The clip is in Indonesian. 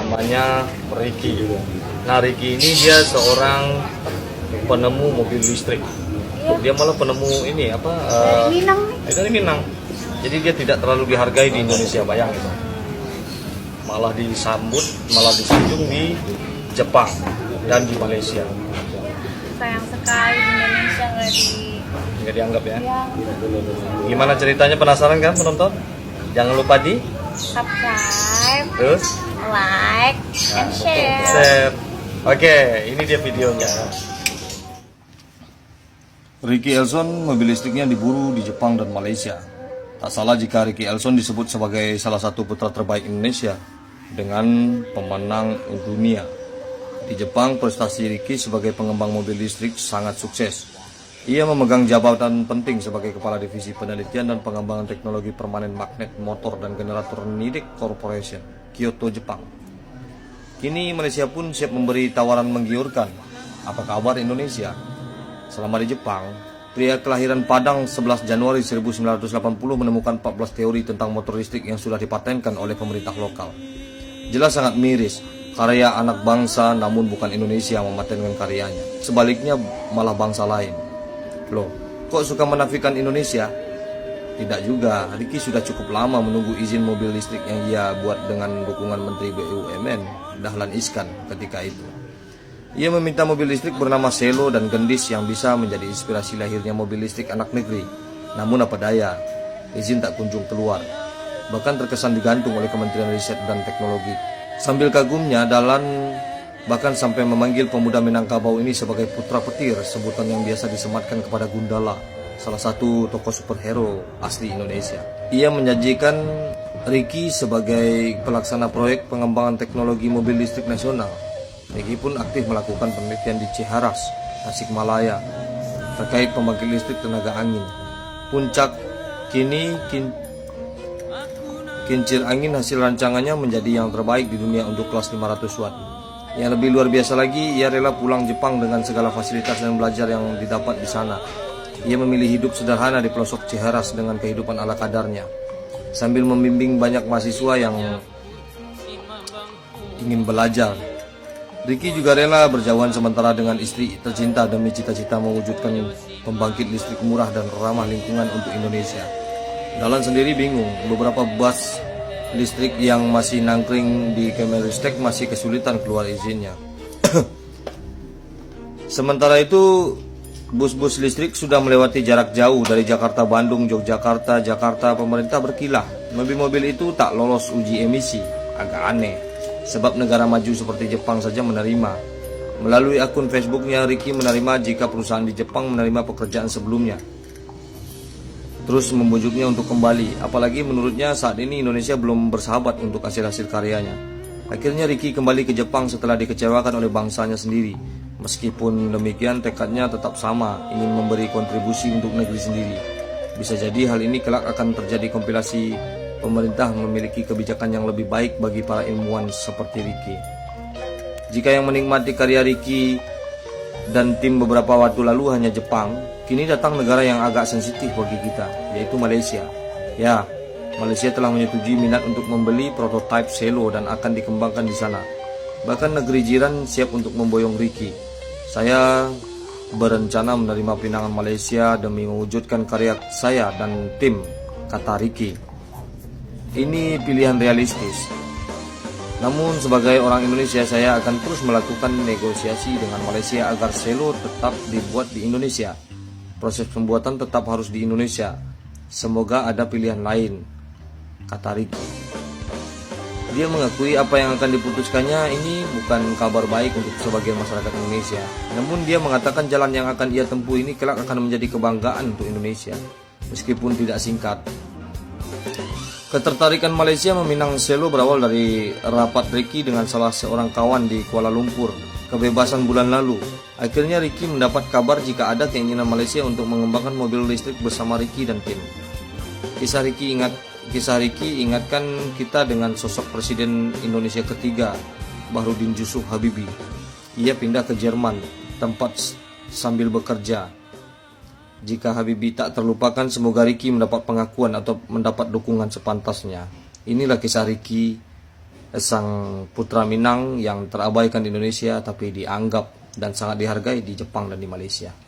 namanya Ricky. Nah, Ricky ini dia seorang penemu mobil listrik. Dia malah penemu ini apa? Dari Minang. Jadi dia tidak terlalu dihargai di Indonesia, bayangin. Malah disambut, malah disanjung di Jepang dan di Malaysia. Sayang sekali di Indonesia Nggak dianggap ya? ya. Gimana ceritanya, penasaran kan penonton? Jangan lupa di Subscribe, terus like, and share. share. Oke, ini dia videonya. Ricky Elson mobil listriknya diburu di Jepang dan Malaysia. Tak salah jika Ricky Elson disebut sebagai salah satu putra terbaik Indonesia dengan pemenang dunia. Di Jepang, prestasi Ricky sebagai pengembang mobil listrik sangat sukses. Ia memegang jabatan penting sebagai Kepala Divisi Penelitian dan Pengembangan Teknologi Permanen Magnet Motor dan Generator Nidec Corporation, Kyoto, Jepang. Kini Malaysia pun siap memberi tawaran menggiurkan. Apa kabar Indonesia? Selama di Jepang, pria kelahiran Padang 11 Januari 1980 menemukan 14 teori tentang motor listrik yang sudah dipatenkan oleh pemerintah lokal. Jelas sangat miris, karya anak bangsa namun bukan Indonesia yang mematenkan karyanya. Sebaliknya malah bangsa lain. Loh, kok suka menafikan Indonesia? Tidak juga, Ricky sudah cukup lama menunggu izin mobil listrik yang ia buat dengan dukungan Menteri BUMN, Dahlan Iskan ketika itu. Ia meminta mobil listrik bernama Selo dan Gendis yang bisa menjadi inspirasi lahirnya mobil listrik anak negeri. Namun apa daya, izin tak kunjung keluar. Bahkan terkesan digantung oleh Kementerian Riset dan Teknologi. Sambil kagumnya, Dahlan bahkan sampai memanggil pemuda Minangkabau ini sebagai putra petir, sebutan yang biasa disematkan kepada Gundala, salah satu tokoh superhero asli Indonesia. Ia menjanjikan Ricky sebagai pelaksana proyek pengembangan teknologi mobil listrik nasional. Ricky pun aktif melakukan penelitian di Ciharas, Tasikmalaya, terkait pembangkit listrik tenaga angin. Puncak kini kincir angin hasil rancangannya menjadi yang terbaik di dunia untuk kelas 500 watt. Yang lebih luar biasa lagi, ia rela pulang Jepang dengan segala fasilitas dan belajar yang didapat di sana. Ia memilih hidup sederhana di pelosok Ciharas dengan kehidupan ala kadarnya, sambil membimbing banyak mahasiswa yang ingin belajar. Ricky juga rela berjauhan sementara dengan istri tercinta demi cita-cita mewujudkan pembangkit listrik murah dan ramah lingkungan untuk Indonesia. Dahlan sendiri bingung, beberapa bus listrik yang masih nangkring di Kemenristek masih kesulitan keluar izinnya. Sementara itu, bus-bus listrik sudah melewati jarak jauh dari Jakarta, Bandung, Yogyakarta, Jakarta. Pemerintah berkilah, mobil-mobil itu tak lolos uji emisi. Agak aneh, sebab negara maju seperti Jepang saja menerima. Melalui akun Facebooknya, Ricky menerima jika perusahaan di Jepang menerima pekerjaan sebelumnya, terus membujuknya untuk kembali. Apalagi menurutnya saat ini Indonesia belum bersahabat untuk hasil-hasil karyanya. Akhirnya Ricky kembali ke Jepang setelah dikecewakan oleh bangsanya sendiri. Meskipun demikian, tekadnya tetap sama, ingin memberi kontribusi untuk negeri sendiri. Bisa jadi hal ini kelak akan terjadi kompilasi pemerintah memiliki kebijakan yang lebih baik bagi para ilmuwan seperti Ricky. Jika yang menikmati karya Ricky dan tim beberapa waktu lalu hanya Jepang, kini datang negara yang agak sensitif bagi kita, yaitu Malaysia. Ya, Malaysia telah menyetujui minat untuk membeli prototipe Selo dan akan dikembangkan di sana. Bahkan negeri jiran siap untuk memboyong Ricky. Saya berencana menerima pinangan Malaysia demi mewujudkan karya saya dan tim, kata Ricky. Ini pilihan realistis. Namun sebagai orang Indonesia, saya akan terus melakukan negosiasi dengan Malaysia agar Selo tetap dibuat di Indonesia. Proses pembuatan tetap harus di Indonesia. Semoga ada pilihan lain, kata Ricky. Dia mengakui apa yang akan diputuskannya ini bukan kabar baik untuk sebagian masyarakat Indonesia. Namun dia mengatakan jalan yang akan ia tempuh ini kelak akan menjadi kebanggaan untuk Indonesia, meskipun tidak singkat. Ketertarikan Malaysia meminang Selo berawal dari rapat Ricky dengan salah seorang kawan di Kuala Lumpur, kebebasan bulan lalu. Akhirnya Ricky mendapat kabar jika ada keinginan Malaysia untuk mengembangkan mobil listrik bersama Ricky dan tim. Kisah Ricky ingatkan kita dengan sosok Presiden Indonesia ketiga, Bahrudin Yusuf Habibie. Ia pindah ke Jerman, tempat sambil bekerja. Jika Habibie tak terlupakan, semoga Ricky mendapat pengakuan atau mendapat dukungan sepantasnya. Inilah kisah Ricky sang putra Minang yang terabaikan di Indonesia tapi dianggap dan sangat dihargai di Jepang dan di Malaysia.